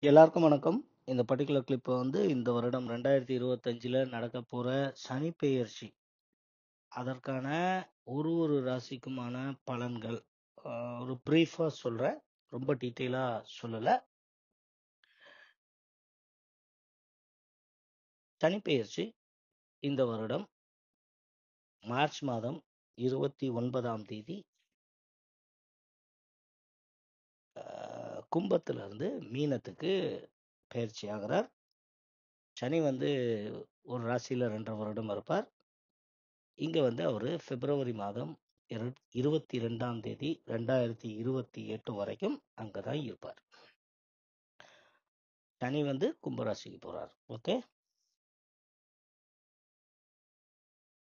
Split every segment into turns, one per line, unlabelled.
எல்லாருக்கும் வணக்கம். இந்த பர்ட்டிகுலர் கிளிப் வந்து இந்த வருடம் 2025ல நடக்க போற சனி பெயர்ச்சி அதற்கான ஒரு ராசிக்குமான பலன்கள் ஒரு பிரீஃபா சொல்றேன். ரொம்ப டீட்டெயிலா சொல்லல. சனி பெயர்ச்சி இந்த வருடம் மார்ச் மாதம் 29ஆம் தேதி கும்பத்துல இருந்து மீனத்துக்கு பெயர்ச்சி ஆகிறார். சனி வந்து ஒரு ராசியில 2.5 வருடம் இருப்பார். இங்க வந்து அவரு பிப்ரவரி மாதம் 22ஆம் தேதி 2028 வரைக்கும் அங்கதான் இருப்பார். சனி வந்து கும்பராசிக்கு போறார். ஓகே,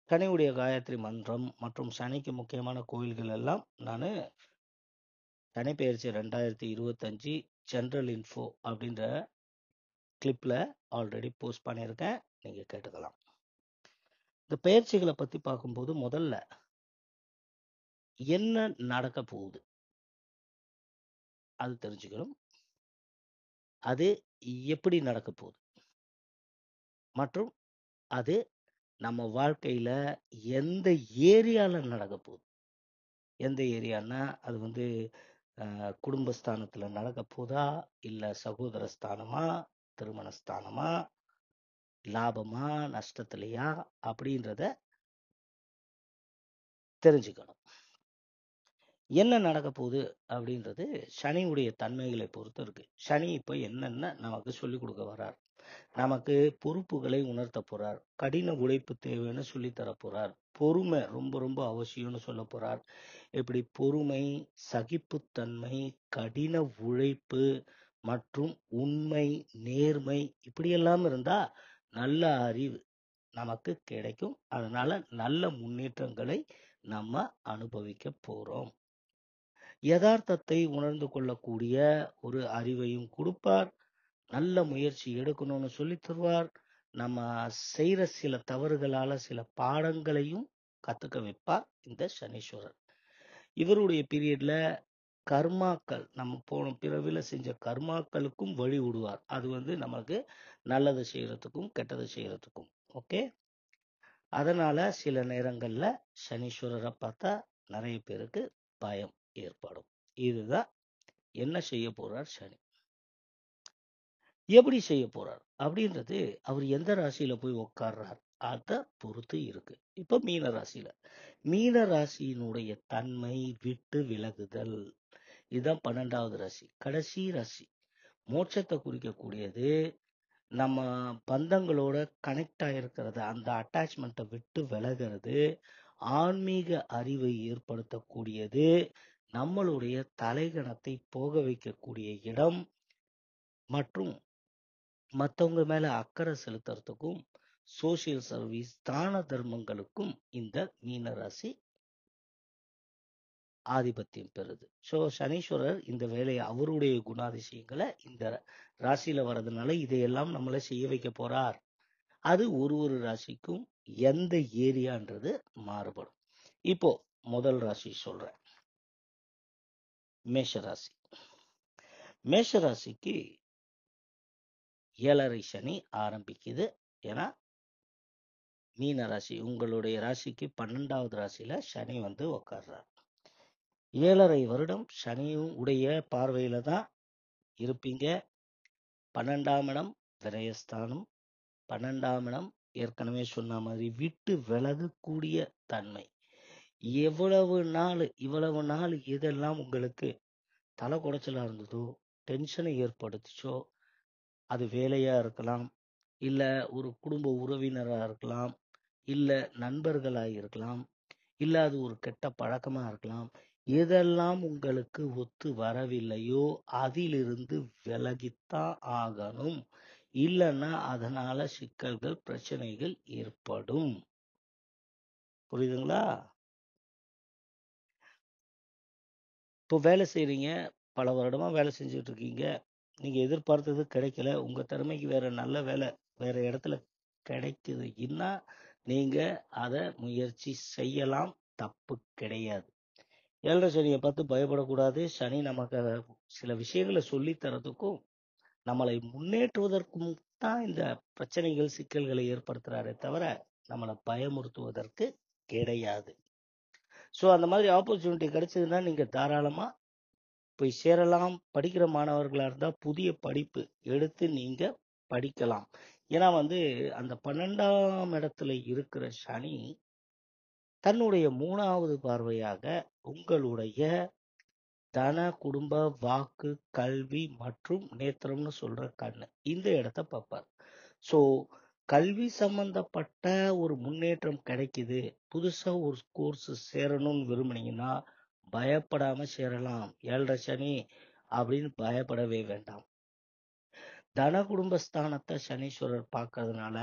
சனியுடைய காயத்ரி மந்திரம் மற்றும் சனிக்கு முக்கியமான கோயில்கள் எல்லாம் நான் சனி பெயர்ச்சி 2025 ஜென்ரல் இன்ஃபோ அப்படின்ற கிளிப்ல ஆல்ரெடி போஸ்ட் பண்ணியிருக்கேன், நீங்க கேட்டுக்கலாம். இந்த பெயர்ச்சிகளை பத்தி பார்க்கும்போது முதல்ல என்ன நடக்க போகுது அது தெரிஞ்சுக்கணும். அது எப்படி நடக்க போகுது மற்றும் அது நம்ம வாழ்க்கையில எந்த ஏரியால நடக்க போகுது. எந்த ஏரியான்னா அது வந்து குடும்பஸ்தானத்துல நடக்க போதா, இல்ல சகோதர ஸ்தானமா, திருமண ஸ்தானமா, லாபமா, நஷ்டத்திலையா அப்படின்றத தெரிஞ்சுக்கணும். என்ன நடக்க போகுது அப்படின்றது சனியுடைய தன்மைகளை பொறுத்து இருக்கு. சனி இப்ப என்னென்ன நமக்கு சொல்லிக் கொடுக்க வர்றார், நமக்கு பொறுப்புகளை உணர்த்த போறார், கடின உழைப்பு தேவைன்னு சொல்லி தர போறார், பொறுமை ரொம்ப ரொம்ப அவசியம்னு சொல்ல போறார். இப்படி பொறுமை, சகிப்புத்தன்மை, கடின உழைப்பு மற்றும் உண்மை, நேர்மை இப்படியெல்லாம் இருந்தா நல்ல அறிவு நமக்கு கிடைக்கும். அதனால நல்ல முன்னேற்றங்களை நம்ம அனுபவிக்க போறோம். யதார்த்தத்தை உணர்ந்து கொள்ளக்கூடிய ஒரு அறிவையும் கொடுப்பார். நல்ல முயற்சி எடுக்கணும்னு சொல்லி தருவார். நம்ம செய்யற சில தவறுகளால சில பாடங்களையும் கத்துக்க வைப்பார் இந்த சனீஸ்வரர். இவருடைய பீரியட்ல கர்மாக்கள், நம்ம போன பிறவில செஞ்ச கர்மாக்களுக்கும் வழி விடுவார். அது வந்து நமக்கு நல்லது செய்யறதுக்கும் கெட்டது செய்யறதுக்கும். ஓகே, அதனால சில நேரங்கள்ல சனீஸ்வரரை பார்த்தா நிறைய பேருக்கு பயம் ஏற்படும். இதுதான் என்ன செய்ய போறார் சனி, எப்படி செய்ய போறார் அப்படின்றது அவர் எந்த ராசியில போய் உட்கார்றார் அதை பொறுத்து இருக்கு. இப்ப மீன ராசியில, மீன ராசியினுடைய தன்மை விட்டு விலகுதல். இதுதான் 12வது ராசி, கடைசி ராசி. மோட்சத்தை குறிக்கக்கூடியது. நம்ம பந்தங்களோட கனெக்ட் ஆயிருக்கிறது, அந்த அட்டாச்மெண்ட்டை விட்டு விலகிறது, ஆன்மீக அறிவை ஏற்படுத்தக்கூடியது, நம்மளுடைய தலைகணத்தை போக வைக்கக்கூடிய இடம் மற்றும் மற்றவங்க மேல அக்கறை செலுத்துறதுக்கும் சோசியல் சர்வீஸ், தான தர்மங்களுக்கும் இந்த மீனராசி ஆதிபத்தியம் பெறுது. ஸோ சனீஸ்வரர் இந்த வேலையை, அவருடைய குணாதிசயங்களை இந்த ராசியில வர்றதுனால இதையெல்லாம் நம்மளை செய்ய வைக்க போறார். அது ஒரு ராசிக்கும் எந்த ஏரியான்றது மாறுபடும். இப்போ முதல் ராசி சொல்றேன், மேஷராசி. மேஷராசிக்கு 7.5 சனி ஆரம்பிக்குது. ஏன்னா மீன ராசி உங்களுடைய ராசிக்கு 12வது ராசியில சனி வந்து உட்கார்றார். 7.5 வருடம் சனியும் உடைய பார்வையில தான் இருப்பீங்க. 12ஆம் இடம் விரயஸ்தானம். 12ஆம் இடம் ஏற்கனவே சொன்ன மாதிரி விட்டு விலகக்கூடிய தன்மை. இவ்வளவு நாள் எதெல்லாம் உங்களுக்கு தலை குடைச்சலா இருந்ததோ, டென்ஷனை ஏற்படுத்துச்சோ, அது வேலையா இருக்கலாம், இல்ல ஒரு குடும்ப உறவினரா இருக்கலாம், இல்ல நண்பர்களா இருக்கலாம், இல்ல அது ஒரு கெட்ட பழக்கமா இருக்கலாம். எதெல்லாம் உங்களுக்கு ஒத்து வரவில்லையோ அதிலிருந்து விலகித்தான் ஆகணும். இல்லைன்னா அதனால சிக்கல்கள், பிரச்சனைகள் ஏற்படும். புரியுதுங்களா? இப்போ வேலை செய்றீங்க, பல வருடமா வேலை செஞ்சுட்டு இருக்கீங்க, நீங்க எதிர்பார்த்தது கிடைக்கல, உங்க திறமைக்கு வேற நல்ல வேலை வேற இடத்துல கிடைக்குதுன்னா நீங்க அதை முயற்சி செய்யலாம், தப்பு கிடையாது. 7.5 சனியை பார்த்து பயப்படக்கூடாது. சனி நமக்கு சில விஷயங்களை சொல்லி தரதுக்கும் நம்மளை முன்னேற்றுவதற்கும் தான் இந்த பிரச்சனைகள் சிக்கல்களை ஏற்படுத்துறாரே தவிர நம்மளை பயமுறுத்துவதற்கு கிடையாது. ஸோ அந்த மாதிரி ஆப்பர்ச்சுனிட்டி கிடைச்சதுன்னா நீங்க தாராளமா போய் சேரலாம். படிக்கிற மாணவர்களா இருந்தா புதிய படிப்பு எடுத்து நீங்க படிக்கலாம். ஏன்னா அந்த 12ஆம் இடத்துல இருக்கிற சனி தன்னுடைய 3வது பார்வையாக உங்களுடைய தன, குடும்ப, வாக்கு, கல்வி மற்றும் நேத்திரம்னு சொல்ற கண்ணு இந்த இடத்த பார்ப்பார். ஸோ கல்வி சம்பந்தப்பட்ட ஒரு முன்னேற்றம் கிடைக்குது, புதுசா ஒரு கோர்ஸ் சேரணும்னு விரும்புனீங்கன்னா பயப்படாம சேரலாம். 7.5 சனி அப்படின்னு பயப்படவே வேண்டாம். தன குடும்பஸ்தானத்தை சனீஸ்வரர் பார்க்கறதுனால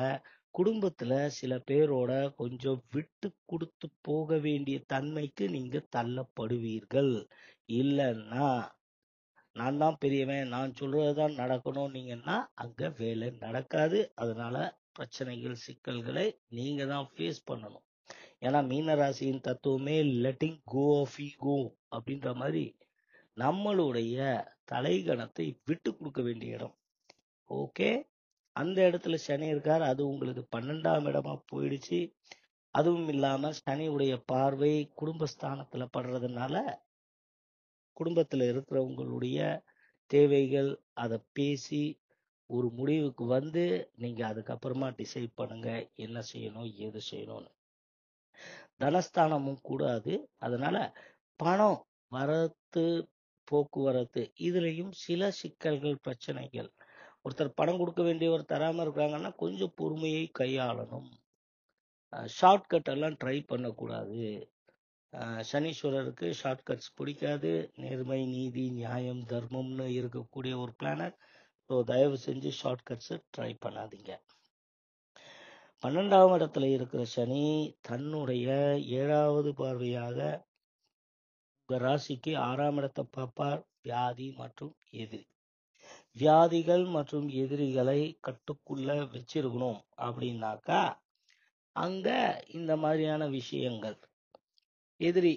குடும்பத்துல சில பேரோட கொஞ்சம் விட்டு கொடுத்து போக வேண்டிய தன்மைக்கு நீங்க தள்ளப்படுவீர்கள். இல்லைன்னா நான் தான் பெரியவன், நான் சொல்றதுதான் நடக்கணும் நீங்கன்னா அங்க வேலை நடக்காது. அதனால பிரச்சனைகள் சிக்கல்களை நீங்க தான் ஃபேஸ் பண்ணணும். ஏன்னா மீன ராசியின் தத்துவமே லெட்டிங் கோ ஆஃப் ஈகோ அப்படின்ற மாதிரி நம்மளுடைய தலைகணத்தை விட்டு கொடுக்க வேண்டிய இடம். ஓகே, அந்த இடத்துல சனி இருக்கார். அது உங்களுக்கு 12ஆம் இடமா போயிடுச்சு. அதுவும் இல்லாம சனியுடைய பார்வை குடும்பஸ்தானத்துல படுறதுனால குடும்பத்துல இருக்கிறவங்களுடைய தேவைகள் அதை பேசி ஒரு முடிவுக்கு வந்து நீங்க அதுக்கப்புறமா டிசைட் பண்ணுங்க என்ன செய்யணும் ஏது செய்யணும்னு. தனஸ்தானமும் கூடாது. அதனால பணம் வரத்து போக்குவரத்து இதுலயும் சில சிக்கல்கள் பிரச்சனைகள். ஒருத்தர் பணம் கொடுக்க வேண்டியவர் தராம இருக்காங்கன்னா கொஞ்சம் பொறுமையை கையாளணும். ஷார்ட்கட் எல்லாம் ட்ரை பண்ணக்கூடாது. சனீஸ்வரருக்கு ஷார்ட்கட்ஸ் பிடிக்காது. நேர்மை, நீதி, நியாயம், தர்மம்னு இருக்கக்கூடிய ஒரு பிளானட். ஸோ தயவு செஞ்சு ஷார்ட்கட்ஸை ட்ரை பண்ணாதீங்க. 12ஆம் இடத்துல இருக்கிற சனி தன்னுடைய 7வது பார்வையாக உங்க ராசிக்கு 6ஆம் இடத்தை பார்ப்பார். வியாதி மற்றும் எதிரி. வியாதிகள் மற்றும் எதிரிகளை கட்டுக்குள்ள வச்சிருக்கணும் அப்படின்னாக்கா அங்க இந்த மாதிரியான விஷயங்கள். எதிரி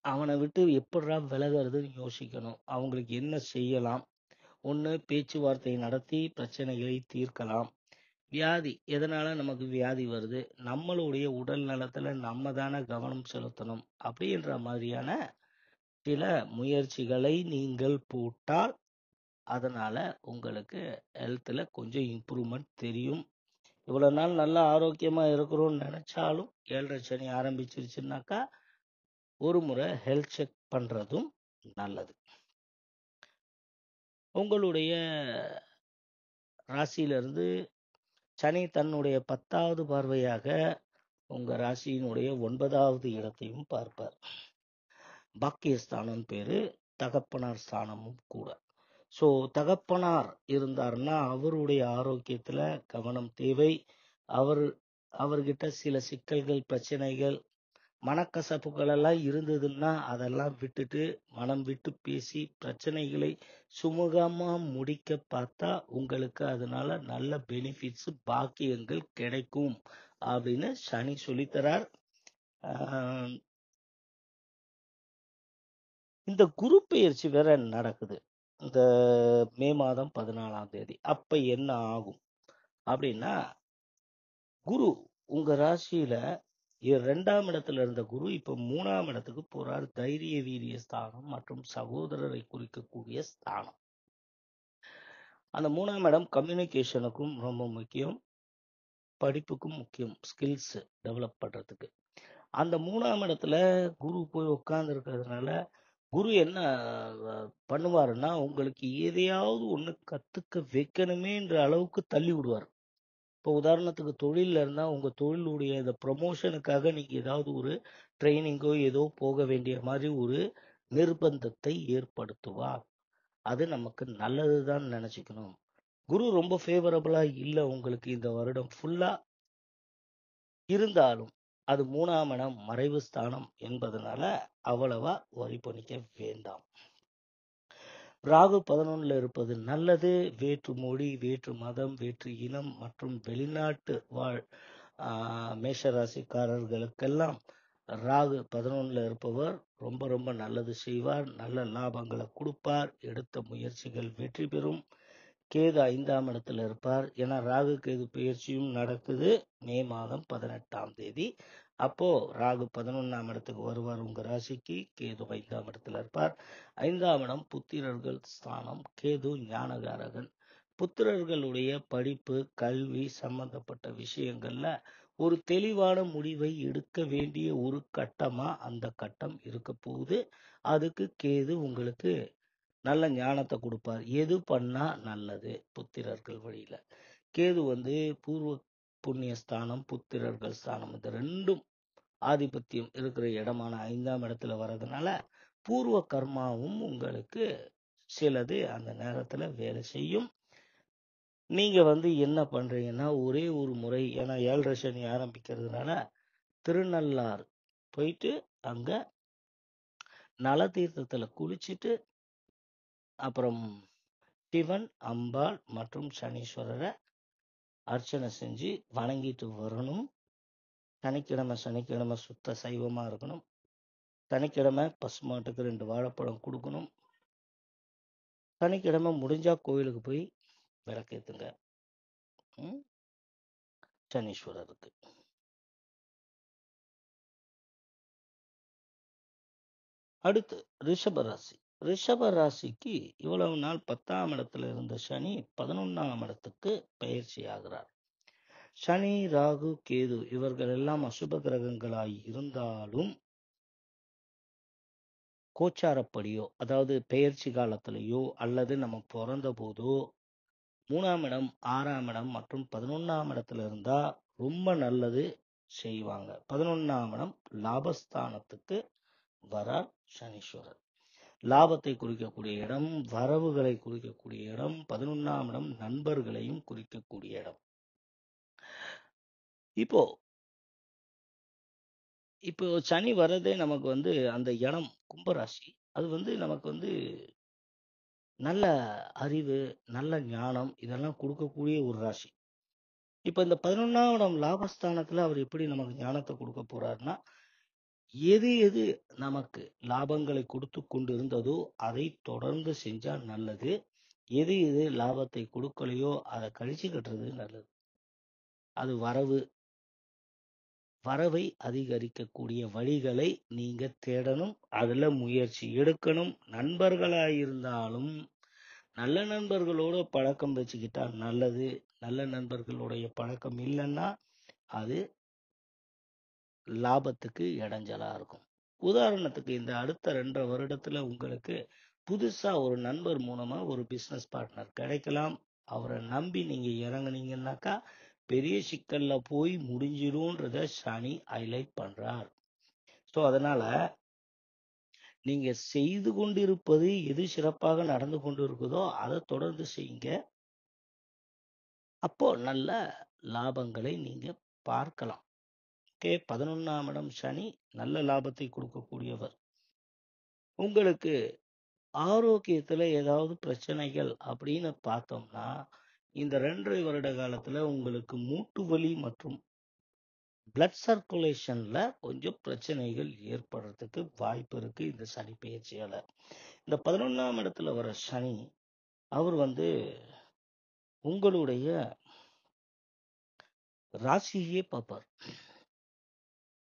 அவனை விட்டு எப்படிடா விலகிறதுன்னு யோசிக்கணும். அவங்களுக்கு என்ன செய்யலாம்? ஒன்று பேச்சுவார்த்தை நடத்தி பிரச்சனைகளை தீர்க்கலாம். வியாதி எதனால நமக்கு வியாதி வருது? நம்மளுடைய உடல் நலத்துல நம்ம தானே கவனம் செலுத்தணும். அப்படின்ற மாதிரியான சில முயற்சிகளை நீங்கள் போட்டால் அதனால உங்களுக்கு ஹெல்த்ல கொஞ்சம் இம்ப்ரூவ்மெண்ட் தெரியும். இவ்வளவு நாள் நல்லா ஆரோக்கியமா இருக்கிறோம்னு நினைச்சாலும் 7.5 சனி ஆரம்பிச்சிருச்சுன்னாக்கா ஒரு முறை ஹெல்த் செக் பண்றதும் நல்லது. உங்களுடைய ராசியிலிருந்து சனி தன்னுடைய 10வது பார்வையாக உங்க ராசியினுடைய 9வது இடத்தையும் பார்ப்பார். பாக்கியஸ்தானம் பேரு, தகப்பனார் ஸ்தானமும் கூட. ஸோ தகப்பனார் இருந்தாருன்னா அவருடைய ஆரோக்கியத்துல கவனம் தேவை. அவர்கிட்ட சில சிக்கல்கள், பிரச்சனைகள், மனக்கசப்புகள் எல்லாம் இருந்ததுன்னா அதெல்லாம் விட்டுட்டு மனம் விட்டு பேசி பிரச்சனைகளை சுமூகமா முடிக்க பார்த்தா உங்களுக்கு அதனால நல்ல பெனிஃபிட்ஸ், பாக்கியங்கள் கிடைக்கும் அப்படின்னு சனி சொல்லித்தரார். இந்த குரு பெயர்ச்சி வேற நடக்குது இந்த மே மாதம் 14ஆம் தேதி. அப்ப என்ன ஆகும் அப்படின்னா, குரு உங்க ராசியில 2ஆம் இடத்துல இருந்த குரு இப்ப 3ஆம் இடத்துக்கு போறார். தைரிய வீரிய ஸ்தானம் மற்றும் சகோதரரை குறிக்கக்கூடிய ஸ்தானம். அந்த 3ஆம் இடம் கம்யூனிகேஷனுக்கும் ரொம்ப முக்கியம், படிப்புக்கும் முக்கியம், ஸ்கில்ஸ் டெவலப் பண்றதுக்கு. அந்த 3ஆம் இடத்துல குரு போய் உட்கார்ந்து இருக்கிறதுனால குரு என்ன பண்ணுவாருன்னா உங்களுக்கு எதையாவது ஒண்ணு கத்துக்க வைக்கணுமேன்ற அளவுக்கு தள்ளி விடுவார். இப்போ உதாரணத்துக்கு தொழில்ல இருந்தா உங்க தொழிலுடைய இந்த ப்ரமோஷனுக்காக நீங்க ஏதாவது ஒரு ட்ரைனிங்கோ ஏதோ போக வேண்டிய மாதிரி ஒரு நிர்பந்தத்தை ஏற்படுத்துவார். அது நமக்கு நல்லதுதான் நினைச்சுக்கணும். குரு ரொம்ப ஃபேவரபிளா இல்ல உங்களுக்கு இந்த வருடம் ஃபுல்லா. இருந்தாலும் அது 3ஆம் இடம் மறைவு ஸ்தானம் என்பதனால அவ்வளவா வரி பண்ணிக்க வேண்டாம். ராகு 11ல இருப்பது நல்லது. வேற்று மொழி, வேற்று மதம், வேற்று இனம் மற்றும் வெளிநாட்டு வாழ் மேஷராசிக்காரர்களுக்கெல்லாம் ராகு 11ல இருப்பவர் ரொம்ப ரொம்ப நல்லது செய்வார். நல்ல லாபங்களை கொடுப்பார். எடுத்த முயற்சிகள் வெற்றி பெறும். கேது 5ஆம் இடத்துல இருப்பார். ஏன்னா ராகு கேது பெயர்ச்சியும் நடக்குது மே மாதம் 18ஆம் தேதி. அப்போ ராகு 11ஆம் இடத்துக்கு வருவார் உங்க ராசிக்கு. கேது 5ஆம் இடத்துல இருப்பார். 5ஆம் இடம் புத்திரர்கள் ஸ்தானம். கேது ஞானகாரகன். புத்திரர்களுடைய படிப்பு, கல்வி சம்பந்தப்பட்ட விஷயங்கள்ல ஒரு தெளிவான முடிவை எடுக்க வேண்டிய ஒரு கட்டமா அந்த கட்டம் இருக்க போகுது. அதுக்கு கேது உங்களுக்கு நல்ல ஞானத்தை கொடுப்பார். எது பண்ணா நல்லது புத்திரர்கள் வழியில. கேது பூர்வ புண்ணிய ஸ்தானம், புத்திரர்கள் ஸ்தானம், இந்த ரெண்டும் ஆதிபத்தியம் இருக்கிற இடமான 5ஆம் இடத்துல வர்றதுனால பூர்வ கர்மாவும் உங்களுக்கு சிலது அந்த நேரத்துல வேலை செய்யும். நீங்க என்ன பண்றீங்கன்னா, ஒரே ஒரு முறை, ஏன்னா 7 சனி ஆரம்பிக்கிறதுனால திருநள்ளாறு போயிட்டு அங்க நல தீர்த்தத்துல குளிச்சுட்டு அப்புறம் சிவன், அம்பாள் மற்றும் சனீஸ்வரரை அர்ச்சனை செஞ்சு வணங்கிட்டு வரணும். சனிக்கிழமை சுத்த சைவமா இருக்கணும். சனிக்கிழமை பசுமாட்டுக்கு 2 வாழைப்பழம் கொடுக்கணும். சனிக்கிழமை முடிஞ்சா கோயிலுக்கு போய் விளக்கேத்துங்க சனீஸ்வரருக்கு. அடுத்து ரிஷபராசி. ரிஷபராசிக்கு இவ்வளவு நாள் 10ஆம் இடத்துல இருந்த சனி 11ஆம் இடத்துக்கு பயிற்சி ஆகிறார். சனி, ராகு, கேது இவர்கள் எல்லாம் அசுப கிரகங்களாய் இருந்தாலும் கோச்சாரப்படியோ, அதாவது பெயர்ச்சி காலத்திலேயோ அல்லது நம்ம பிறந்த போதோ 3ஆம் இடம், 6ஆம் இடம் மற்றும் 11ஆம் இடத்துல இருந்தா ரொம்ப நல்லது செய்வாங்க. 11ஆம் இடம் லாபஸ்தானத்துக்கு வரார் சனீஸ்வரர். லாபத்தை குறிக்கக்கூடிய இடம், வரவுகளை குறிக்கக்கூடிய இடம். 11ஆம் இடம் நண்பர்களையும் குறிக்கக்கூடிய இடம். இப்போ இப்போ சனி வர்றதே நமக்கு அந்த இடம் கும்பராசி. அது நமக்கு நல்ல அறிவு, நல்ல ஞானம் இதெல்லாம் கொடுக்கக்கூடிய ஒரு ராசி. இப்ப இந்த 11ஆம் இடம் லாபஸ்தானத்துல அவர் எப்படி நமக்கு ஞானத்தை கொடுக்க போறாருன்னா, எது எது நமக்கு லாபங்களை கொடுத்து கொண்டு இருந்ததோ அதை தொடர்ந்து செஞ்சா நல்லது. எது எது லாபத்தை கொடுக்கலையோ அதை கழிச்சு கட்டுறது நல்லது. அது வரவை அதிகரிக்கக்கூடிய வழிகளை நீங்க தேடணும். அதுல முயற்சி எடுக்கணும். நண்பர்களாயிருந்தாலும் நல்ல நண்பர்களோட பழக்கம் வச்சுக்கிட்டா நல்லது. நல்ல நண்பர்களுடைய பழக்கம் இல்லைன்னா அது லாபத்துக்கு இடைஞ்சலா இருக்கும். உதாரணத்துக்கு இந்த அடுத்த 2.5 வருடத்துல உங்களுக்கு புதுசா ஒரு நண்பர் மூலமா ஒரு பிசினஸ் பார்ட்னர் கிடைக்கலாம். அவரை நம்பி நீங்க இறங்குனீங்கன்னாக்கா பெரிய சிக்கல்ல போய் முடிஞ்சிரும்ன்றத சனி ஹைலைட் பண்றார். ஸோ அதனால நீங்க செய்து கொண்டிருப்பது எது சிறப்பாக நடந்து கொண்டு இருக்குதோ அதை தொடர்ந்து செய்யுங்க. அப்போ நல்ல லாபங்களை நீங்க பார்க்கலாம். ஓகே, 11ஆம் இடம் சனி நல்ல லாபத்தை கொடுக்கக்கூடியவர். உங்களுக்கு ஆரோக்கியத்துல ஏதாவது பிரச்சனைகள் அப்படின்னு பார்த்தோம்னா, இந்த 2.5 வருட காலத்துல உங்களுக்கு மூட்டு வலி மற்றும் பிளட் சர்க்குலேஷன்ல கொஞ்சம் பிரச்சனைகள் ஏற்படுறதுக்கு வாய்ப்பு இருக்கு இந்த சனி பெயர்ச்சியால. இந்த 11ஆம் இடத்துல வர சனி அவர் உங்களுடைய ராசியே பார்ப்பார்.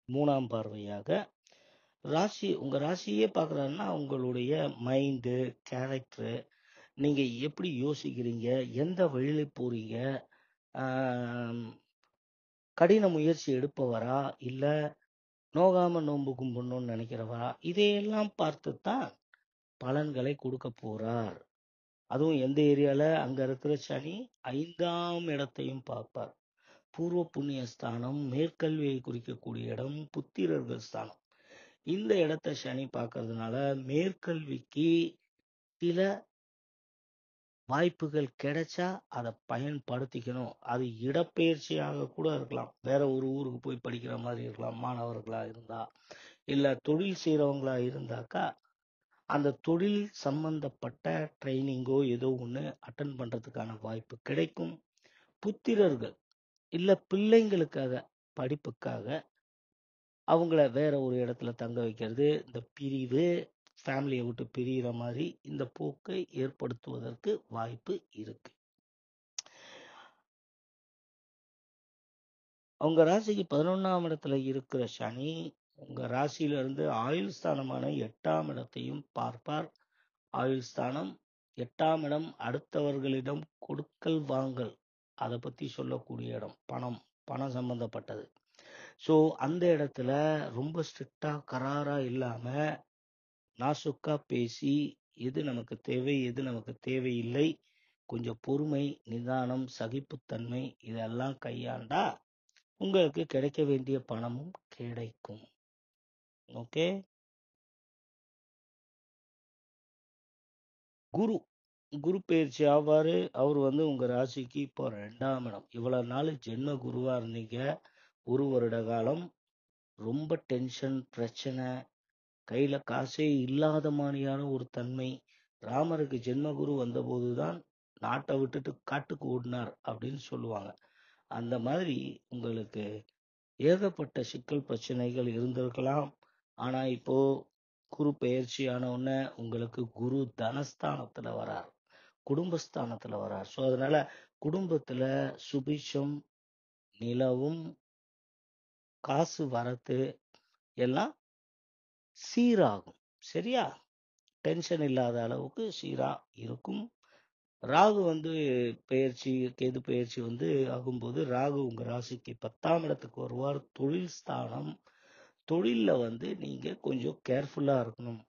3ஆம் பார்வையாக உங்க ராசியே பார்க்கறாருன்னா உங்களுடைய மைண்டு, கேரக்டர், நீங்க எப்படி யோசிக்கிறீங்க, எந்த வழியில போறீங்க, கடின முயற்சி எடுப்பவரா இல்ல நோகாம நோன்பு கும்பிடணும்னு நினைக்கிறவரா, இதையெல்லாம் பார்த்துத்தான் பலன்களை கொடுக்க போறார். அதுவும் எந்த ஏரியால அங்க இருக்கிற சனி 5ஆம் இடத்தையும் பார்ப்பார். பூர்வ புண்ணிய ஸ்தானம், மேற்கல்வியை குறிக்கக்கூடிய இடம், புத்திரர்கள் ஸ்தானம். இந்த இடத்தை சனி பார்க்கறதுனால மேற்கல்விக்கு சில வாய்ப்புகள் கிடைச்சா அதை பயன்படுத்திக்கணும். அது இடப்பெயர்ச்சியாக கூட இருக்கலாம். வேற ஒரு ஊருக்கு போய் படிக்கிற மாதிரி இருக்கலாம் மாணவர்களா இருந்தா. இல்ல தொழில் செய்யறவங்களா இருந்தாக்கா அந்த தொழில் சம்பந்தப்பட்ட ட்ரைனிங்கோ ஏதோ ஒன்று அட்டன் பண்றதுக்கான வாய்ப்பு கிடைக்கும். புத்திரர்கள் இல்ல பிள்ளைங்களுக்காக படிப்புக்காக அவங்கள வேற ஒரு இடத்துல தங்க வைக்கிறது, இந்த பிரிவு, ஃபேமிலியை விட்டு பிரிகிற மாதிரி இந்த போக்கை ஏற்படுத்துவதற்கு வாய்ப்பு இருக்கு. உங்க ராசிக்கு 11ஆம் இடத்துல இருக்கிற சனி உங்க ராசியில இருந்து ஆயுள் ஸ்தானமான 8ஆம் இடத்தையும் பார்ப்பார். ஆயுள் ஸ்தானம் 8ஆம் இடம் அடுத்தவர்களிடம் கொடுக்கல் வாங்கல், அதை பத்தி சொல்லக்கூடிய இடம். பணம் சம்பந்தப்பட்டது. ஸோ அந்த இடத்துல ரொம்ப ஸ்ட்ரிக்டா கராரா இல்லாம நாசுக்கா பேசி எது நமக்கு தேவை எது நமக்கு தேவையில்லை, கொஞ்சம் பொறுமை, நிதானம், சகிப்புத்தன்மை இதெல்லாம் கையாண்டா உங்களுக்கு கிடைக்க வேண்டிய பணமும் கிடைக்கும். ஓகே. குரு குரு பயிற்சி ஆவாரு. அவர் உங்க ராசிக்கு இப்போ 2ஆம் இடம். இவ்வளவு நாள் ஜென்ம குருவா இருந்தீங்க. 1 வருட காலம் ரொம்ப டென்ஷன், பிரச்சனை, கையில காசே இல்லாத மாதிரியான ஒரு தன்மை. ராமருக்கு ஜென்மகுரு வந்தபோதுதான் நாட்டை விட்டுட்டு காட்டுக்கு ஓடினார் அப்படின்னு சொல்லுவாங்க. அந்த மாதிரி உங்களுக்கு ஏகப்பட்ட சிக்கல் பிரச்சனைகள் இருந்திருக்கலாம். ஆனா இப்போ குரு பெயர்ச்சியான உடனே உங்களுக்கு குரு தனஸ்தானத்துல வரார், குடும்பஸ்தானத்துல வரார். ஸோ அதனால குடும்பத்துல சுபிஷம் நிலவும், காசு வரத்து எல்லாம் சீராகும். சரியா? டென்ஷன் இல்லாத அளவுக்கு சீரா இருக்கும். ராகு பெயர்ச்சி, கேது பெயர்ச்சி ஆகும்போது ராகு உங்க ராசிக்கு 10ஆம் இடத்துக்கு வருவார். தொழில் ஸ்தானம். தொழில்ல நீங்க கொஞ்சம் கேர்ஃபுல்லா இருக்கணும்.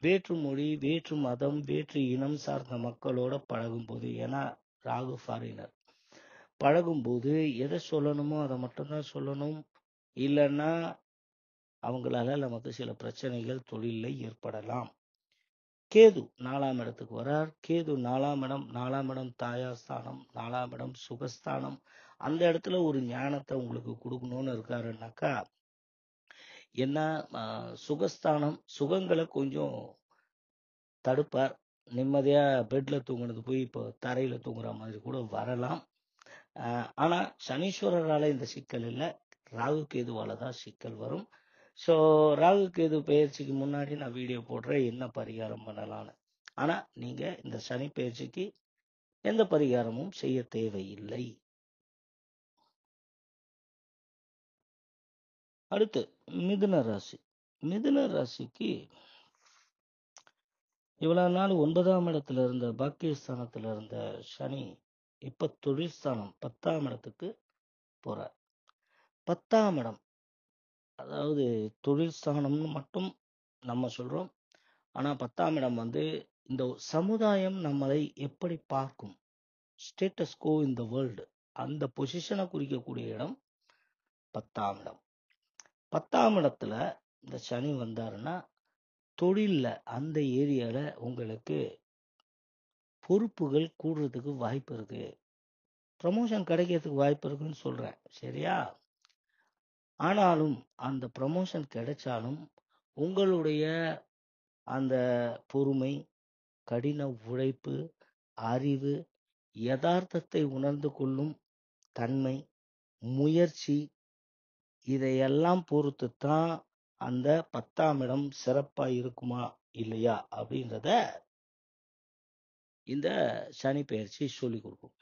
வேற்று மொழி, வேற்று மதம், வேற்று இனம் சார்ந்த மக்களோட பழகும்போது, ஏன்னா ராகு ஃபாரினர், பழகும்போது எதை சொல்லணுமோ அதை மட்டும்தான் சொல்லணும். இல்லைன்னா அவங்களால நமக்கு சில பிரச்சனைகள் தொழில்ல ஏற்படலாம். கேது 4ஆம் இடத்துக்கு வரார். கேது 4ஆம் இடம் தாயார் ஸ்தானம், 4ஆம் இடம் சுகஸ்தானம். அந்த இடத்துல ஒரு ஞானத்தை உங்களுக்கு கொடுக்கணும்னு இருக்காருன்னாக்கா என்ன, சுகஸ்தானம் சுகங்களை கொஞ்சம் தடுப்பார். நிம்மதியா பெட்ல தூங்குனது போய் இப்போ தரையில தூங்குற மாதிரி கூட வரலாம். ஆனா சனீஸ்வரரால இந்த சிக்கல் இல்லை, ராகு கேதுவால தான் சிக்கல் வரும். ஸோ ராகு கேது பெயர்ச்சிக்கு முன்னாடி நான் வீடியோ போடுறேன் என்ன பரிகாரம் பண்ணலான்னு. ஆனா நீங்க இந்த சனி பெயர்ச்சிக்கு எந்த பரிகாரமும் செய்ய தேவையில்லை. அடுத்து மிதுன ராசி. மிதுன ராசிக்கு இவ்வளவு நாள் 9ஆம் இடத்துல இருந்த, பாக்கியஸ்தானத்துல இருந்த சனி இப்ப தொழில் ஸ்தானம் 10ஆம் இடத்துக்கு போறார். 10ஆம் இடம் அதாவது தொழில் ஸ்தானம்னு மட்டும் நம்ம சொல்றோம். ஆனா 10ஆம் இடம் இந்த சமுதாயம் நம்மளை எப்படி பார்க்கும், status quo in the world, அந்த பொசிஷனை குறிக்கக்கூடிய இடம் 10ஆம் இடம். 10ஆம் இடத்துல இந்த சனி வந்தாருன்னா தொழில்ல அந்த ஏரியால உங்களுக்கு பொறுப்புகள் கூடுறதுக்கு வாய்ப்பு இருக்கு, ப்ரமோஷன் கிடைக்கிறதுக்கு வாய்ப்பு இருக்குன்னு சொல்றேன். சரியா? ஆனாலும் அந்த ப்ரமோஷன் கிடைச்சாலும் உங்களுடைய அந்த பொறுமை, கடின உழைப்பு, அறிவு, யதார்த்தத்தை உணர்ந்து கொள்ளும் தன்மை, முயற்சி, இதையெல்லாம் பொறுத்து தான் அந்த 10ஆம் இடம் சிறப்பா இருக்குமா இல்லையா அப்படின்றத இந்த சனி பெயர்ச்சி சொல்லி கொடுக்கும்.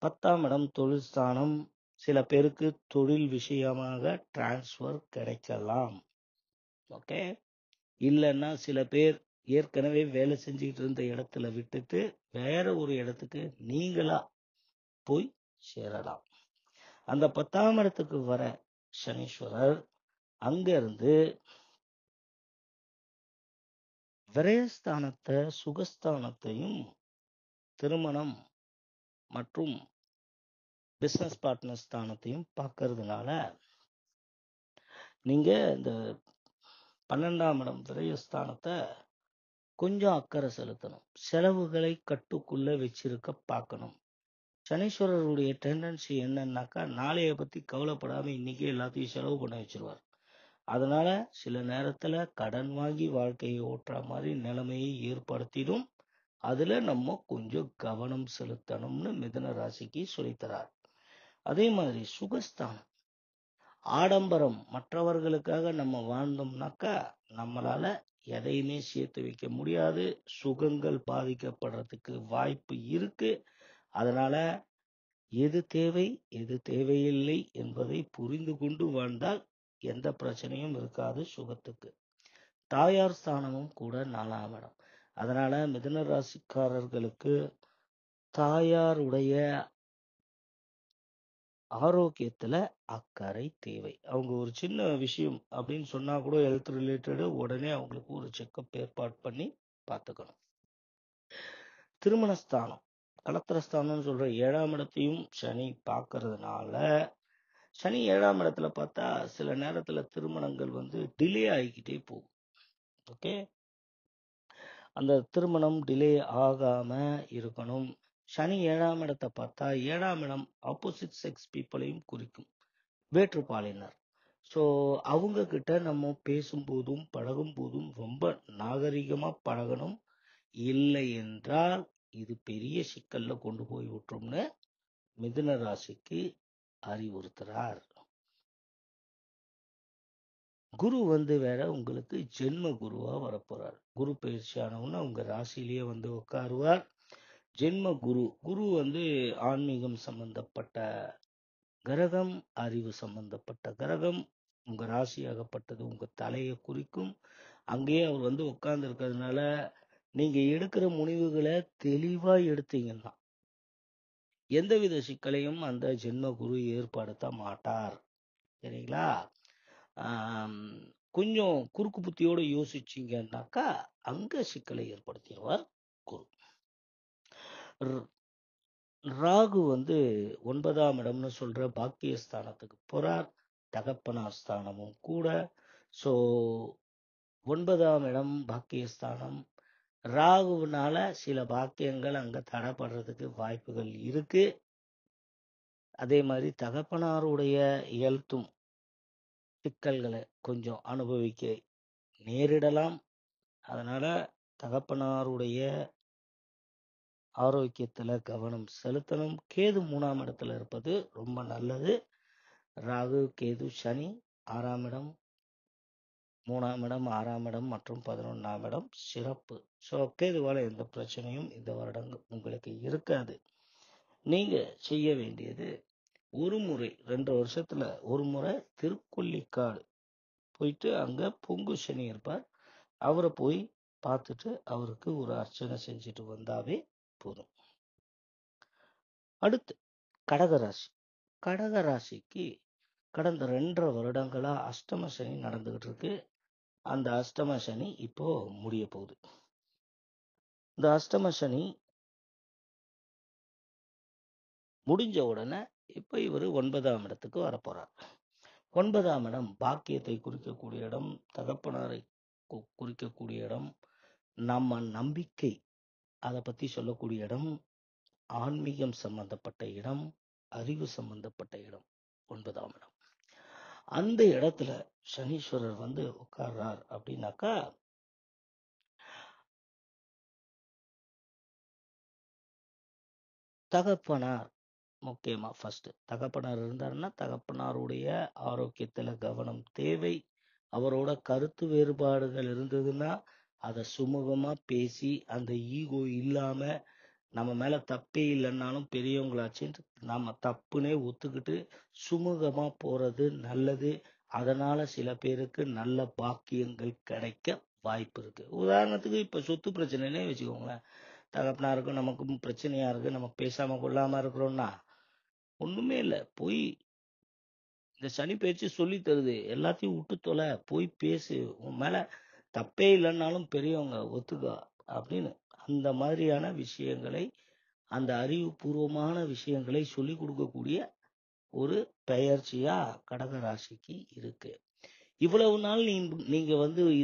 10ஆம் இடம் தொழில் ஸ்தானம். சில பேருக்கு தொழில் விஷயமாக டிரான்ஸ்ஃபர் கிடைக்கலாம். ஓகே. இல்லைன்னா சில பேர் ஏற்கனவே வேலை செஞ்சுக்கிட்டு இருந்த இடத்துல விட்டுட்டு வேற ஒரு இடத்துக்கு நீங்களா போய் சேரலாம். அந்த 10ஆம் இடத்துக்கு வர சனீஸ்வரர் அங்க இருந்து விரயஸ்தானத்தை, சுகஸ்தானத்தையும், திருமணம் மற்றும் பிசினஸ் பார்ட்னர் ஸ்தானத்தையும் பார்க்கறதுனால நீங்க இந்த 12ஆம் இடம் விரயஸ்தானத்தை கொஞ்சம் அக்கறை செலுத்தணும். செலவுகளை கட்டுக்குள்ள வச்சிருக்க பார்க்கணும். சனீஸ்வரருடைய டெண்டன்சி என்னன்னாக்கா நாளைய பத்தி கவலைப்படாம இன்னைக்கே எல்லாத்தையும் செலவு பண்ண வச்சிருவார். அதனால சில நேரத்துல கடன் வாங்கி வாழ்க்கையை ஓட்டுற மாதிரி நிலைமையை ஏற்படுத்திடும். அதுல நம்ம கொஞ்சம் கவனம் செலுத்தணும்னு மிதுன ராசிக்கு சொல்லித்தரார். அதே மாதிரி சுகஸ்தானம், ஆடம்பரம், மற்றவர்களுக்காக நம்ம வாழ்ந்தோம்னாக்கா நம்மளால எதையுமே சேர்த்து வைக்க முடியாது, சுகங்கள் பாதிக்கப்படுறதுக்கு வாய்ப்பு இருக்கு. அதனால எது தேவை எது தேவையில்லை என்பதை புரிந்து கொண்டு வாழ்ந்தால் எந்த பிரச்சனையும் இருக்காது சுகத்துக்கு. தாயார் ஸ்தானமும் கூட 4ஆம் இடம். அதனால மிதுன ராசிக்காரர்களுக்கு தாயாருடைய ஆரோக்கியத்துல அக்கறை தேவை. அவங்க ஒரு சின்ன விஷயம் அப்படின்னு சொன்னா கூட ஹெல்த் ரிலேட்டடு உடனே அவங்களுக்கு ஒரு செக்கப் ஏற்பாடு பண்ணி பார்த்துக்கணும். திருமணஸ்தானம் கலத்திரஸ்தானம்னு சொல்ற 7ஆம் இடத்தையும் சனி பார்க்கறதுனால, சனி 7ஆம் இடத்துல பார்த்தா சில நேரத்துல திருமணங்கள் டிலே ஆகிக்கிட்டே போகும். ஓகே, அந்த திருமணம் டிலே ஆகாம இருக்கணும். சனி 7ஆம் இடத்தை பார்த்தா 7ஆம் இடம் ஆப்போசிட் செக்ஸ் பீப்புளையும் குறிக்கும், வேற்றுப்பாலினர். ஸோ அவங்க கிட்ட நம்ம பேசும்போதும் பழகும் போதும் ரொம்ப நாகரிகமா பழகணும். இல்லை என்றால் இது பெரிய சிக்கல்ல கொண்டு போய் விட்டுரும்னு மிதுன ராசிக்கு அறிவுறுத்துறார். குரு வேற உங்களுக்கு ஜென்ம குருவா வரப்போறார். குரு பயிற்சியானவன்னு உங்க ராசியிலேயே உட்காருவார். ஜென்ம குரு குரு ஆன்மீகம் சம்பந்தப்பட்ட கிரகம், அறிவு சம்பந்தப்பட்ட கிரகம். உங்க ராசியாகப்பட்டது உங்க தலையை குறிக்கும். அங்கேயே அவர் உட்கார்ந்து இருக்கிறதுனால நீங்க எடுக்கிற முடிவுகளை தெளிவா எடுத்தீங்கன்னா எந்தவித சிக்கலையும் அந்த ஜென்ம குரு ஏற்படுத்த மாட்டார். சரிங்களா? கொஞ்சம் குறுக்கு புத்தியோட யோசிச்சீங்கன்னாக்கா அங்க சிக்கலை ஏற்படுத்திடுவார் குரு. ராகு 9ஆம் இடம்னு சொல்ற பாக்கியஸ்தானத்துக்கு போறார். தகப்பனார் ஸ்தானமும் கூட. ஸோ 9ஆம் இடம் பாக்கியஸ்தானம். ராகுனால சில பாக்கியங்கள் அங்க தடைப்படுறதுக்கு வாய்ப்புகள் இருக்கு. அதே மாதிரி தகப்பனாருடைய ஹெல்த்தும் சிக்கல்களை கொஞ்சம் அனுபவிக்க நேரிடலாம். அதனால தகப்பனாருடைய ஆரோக்கியத்துல கவனம் செலுத்தணும். கேது 3ஆம் இடத்துல இருப்பது ரொம்ப நல்லது. ராகு, கேது, சனி 6ஆம் இடம், 3ஆம் இடம், 6ஆம் இடம் மற்றும் 11ஆம் இடம் சிறப்பு. ஸோ கேதுவால எந்த பிரச்சனையும் இந்த வருடங்கள் உங்களுக்கு இருக்காது. நீங்க செய்ய வேண்டியது ஒரு முறை 2 வருஷத்துல ஒரு முறை திருக்கொல்லிக்காடு போயிட்டு அங்க பொங்கு சனி இருப்பார், அவரை போய் பார்த்துட்டு அவருக்கு ஒரு அர்ச்சனை செஞ்சுட்டு வந்தாவே போதும். அடுத்து கடகராசி. கடகராசிக்கு கடந்த 2.5 வருடங்களா அஷ்டம சனி நடந்துகிட்டு இருக்கு. அந்த அஷ்டம சனி இப்போ முடிய போகுது. இந்த அஷ்டம சனி முடிஞ்ச உடனே இப்ப இவர் 9ஆம் இடத்துக்கு வரப்போறார். 9ஆம் இடம் பாக்கியத்தை குறிக்கக்கூடிய இடம், தகப்பனாரை குறிக்கக்கூடிய இடம், நம்ம நம்பிக்கை அதை பத்தி சொல்லக்கூடிய இடம், ஆன்மீகம் சம்பந்தப்பட்ட இடம், அறிவு சம்பந்தப்பட்ட இடம் 9ஆம் இடம். அந்த இடத்துல சனீஸ்வரர் உட்கார்றார் அப்படின்னாக்கா தகப்பனார் முக்கியமா ஃபர்ஸ்ட் தகப்பனார் இருந்தாருன்னா தகப்பனாருடைய ஆரோக்கியத்துல கவனம் தேவை. அவரோட கருத்து வேறுபாடுகள் இருந்ததுன்னா அதை சுமூகமா பேசி அந்த ஈகோ இல்லாம நம்ம மேல தப்பே இல்லைன்னாலும் பெரியவங்களாச்சு நாம தப்புனே ஒத்துக்கிட்டு சுமூகமா போறது நல்லது. அதனால சில பேருக்கு நல்ல பாக்கியங்கள் கிடைக்க வாய்ப்பு இருக்கு. உதாரணத்துக்கு இப்ப சொத்து பிரச்சனைனே வச்சுக்கோங்களேன். தகப்பனாருக்கும் நமக்கும் பிரச்சனையா இருக்கு, நம்ம பேசாம கொள்ளாம இருக்கிறோம்னா ஒண்ணுமே இல்ல, போய் இந்த சனி பயிற்சி சொல்லி தருது, எல்லாத்தையும் விட்டு தொலை, போய் பேசு, உன் மேல தப்பே இல்லைன்னாலும் பெரியவங்க ஒத்துக்கா அப்படின்னு அந்த மாதிரியான விஷயங்களை, அந்த அறிவுபூர்வமான விஷயங்களை சொல்லி கொடுக்கக்கூடிய ஒரு பெயர்ச்சியா கடகராசிக்கு இருக்கு. இவ்வளவு நாள் நீங்க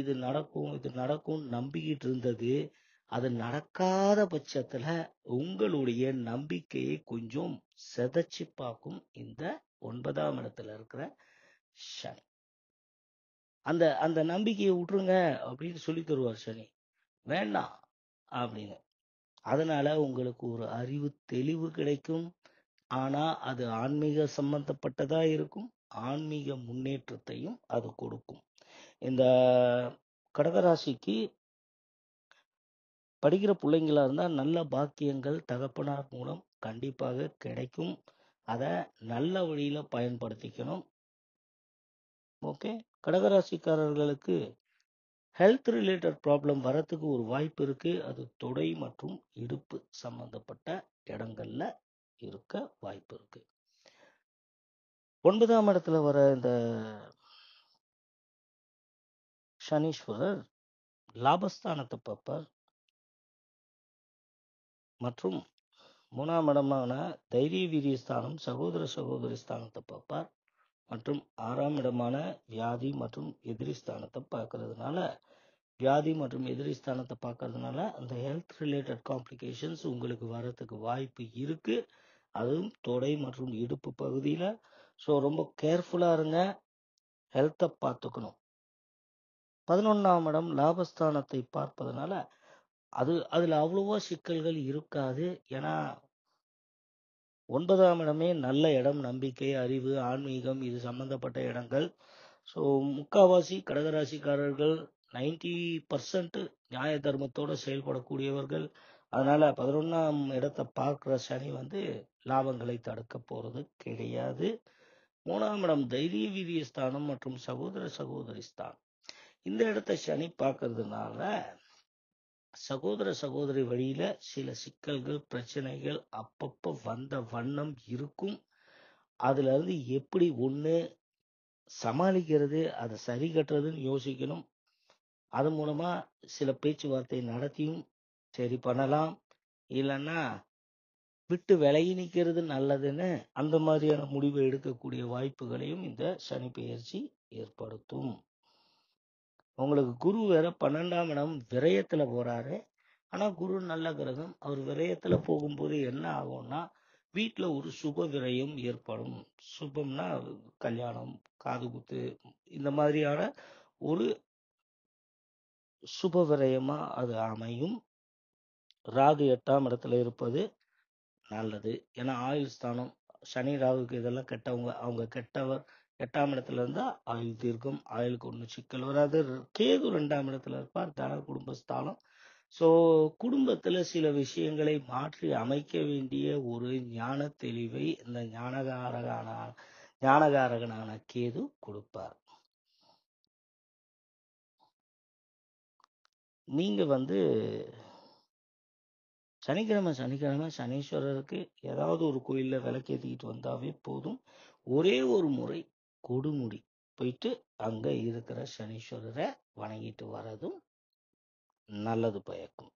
இது நடக்கும் இது நடக்கும் நம்பிக்கிட்டு இருந்தது, அது நடக்காத பட்சத்துல உங்களுடைய நம்பிக்கையை கொஞ்சம் செதைச்சு பார்க்கும் இந்த 9ஆம் இடத்துல இருக்கிற சனி. அந்த அந்த நம்பிக்கையை விட்டுருங்க அப்படின்னு சொல்லி தருவார் சனி, வேண்டாம் அப்படின்னு. அதனால உங்களுக்கு ஒரு அறிவு தெளிவு கிடைக்கும். ஆனா அது ஆன்மீக சம்பந்தப்பட்டதா இருக்கும். ஆன்மீக முன்னேற்றத்தையும் அது கொடுக்கும். இந்த கடகராசிக்கு படிக்கிற பிள்ளைங்களா இருந்தா நல்ல பாக்கியங்கள் தகப்பனார் மூலம் கண்டிப்பாக கிடைக்கும். அதை நல்ல வழியில பயன்படுத்திக்கணும். ஓகே. கடகராசிக்காரர்களுக்கு ஹெல்த் ரிலேட்டட் ப்ராப்ளம் வரத்துக்கு ஒரு வாய்ப்பு இருக்கு. அது தொடை மற்றும் இடுப்பு சம்பந்தப்பட்ட இடங்கள்ல இருக்க வாய்ப்பு இருக்கு. 9ஆம் இடத்துல வர இந்த சனீஸ்வரர் லாபஸ்தானத்தை பார்ப்பார் மற்றும் 3ஆம் இடமான தைரிய வீரிய ஸ்தானம், சகோதர சகோதரி ஸ்தானத்தை பார்ப்பார் மற்றும் 6ஆம் இடமான வியாதி மற்றும் எதிரி ஸ்தானத்தை பார்க்கறதுனால வியாதி மற்றும் எதிரி ஸ்தானத்தை பார்க்கறதுனால அந்த ஹெல்த் ரிலேட்டட் காம்ப்ளிகேஷன்ஸ் உங்களுக்கு வரத்துக்கு வாய்ப்பு இருக்கு. அதுவும் தொடை மற்றும் இடுப்பு பகுதியில. ஸோ ரொம்ப கேர்ஃபுல்லா இருங்க, ஹெல்த்தை பார்த்துக்கணும். 11ஆம் இடம் லாபஸ்தானத்தை பார்ப்பதனால அதுல அவ்வளவா சிக்கல்கள் இருக்காது. ஏன்னா 9ஆம் இடமே நல்ல இடம், நம்பிக்கை, அறிவு, ஆன்மீகம் இது சம்பந்தப்பட்ட இடங்கள். ஸோ முக்காவாசி கடகராசிக்காரர்கள் 90% நியாய தர்மத்தோட செயல்படக்கூடியவர்கள். அதனால 11ஆம் இடத்தை பார்க்கிற சனி லாபங்களை தடுக்க போறது கிடையாது. 3ஆம் இடம் தைரிய வீரிய ஸ்தானம் மற்றும் சகோதர சகோதரி ஸ்தானம். இந்த இடத்தை சனி பார்க்கறதுனால சகோதர சகோதரி வழியில சில சிக்கல்கள், பிரச்சனைகள் அப்பப்ப வந்த வண்ணம் இருக்கும். அதுல இருந்து எப்படி ஒண்ணு சமாளிக்கிறது, அதை சரி கட்டுறதுன்னு யோசிக்கணும். அது மூலமா சில பேச்சுவார்த்தை நடத்தியும் சரி பண்ணலாம். இல்லைன்னா விட்டு விலகி நிக்கிறது நல்லதுன்னு அந்த மாதிரியான முடிவை எடுக்கக்கூடிய வாய்ப்புகளையும் இந்த சனி பெயர்ச்சி ஏற்படுத்தும். உங்களுக்கு குரு வேற 12ஆம் இடம் விரயத்துல போறாரு. ஆனா குரு நல்ல கிரகம். அவர் விரயத்துல போகும்போது என்ன ஆகும்னா வீட்டுல ஒரு சுப விரயம் ஏற்படும். சுபம்னா கல்யாணம், காது குத்து, இந்த மாதிரியான ஒரு சுப விரயமா அது அமையும். ராகு 8ஆம் இடத்துல இருப்பது நல்லது. ஏன்னா ஆயுள் ஸ்தானம், சனி ராகுக்கு இதெல்லாம் கெட்டவங்க. அவங்க கெட்டவர் 8ஆம் இடத்துல இருந்தா ஆயுள் தீர்க்கும், ஆயுளுக்கு ஒன்றும் சிக்கல் வராது. கேது 2ஆம் இடத்துல இருப்பார், தன குடும்பஸ்தானம். ஸோ குடும்பத்துல சில விஷயங்களை மாற்றி அமைக்க வேண்டிய ஒரு ஞான தெளிவை இந்த ஞானகாரகனான கேது கொடுப்பார். நீங்க சனிக்கிழமை சனீஸ்வரருக்கு ஏதாவது ஒரு கோயில்ல விளக்கேற்றிக்கிட்டு வந்தாவே போதும். ஒரே ஒரு முறை கொடுமுடி போயிட்டு அங்க இருக்கிற சனீஸ்வரரை வணங்கிட்டு வர்றதும் நல்லது பயக்கும்.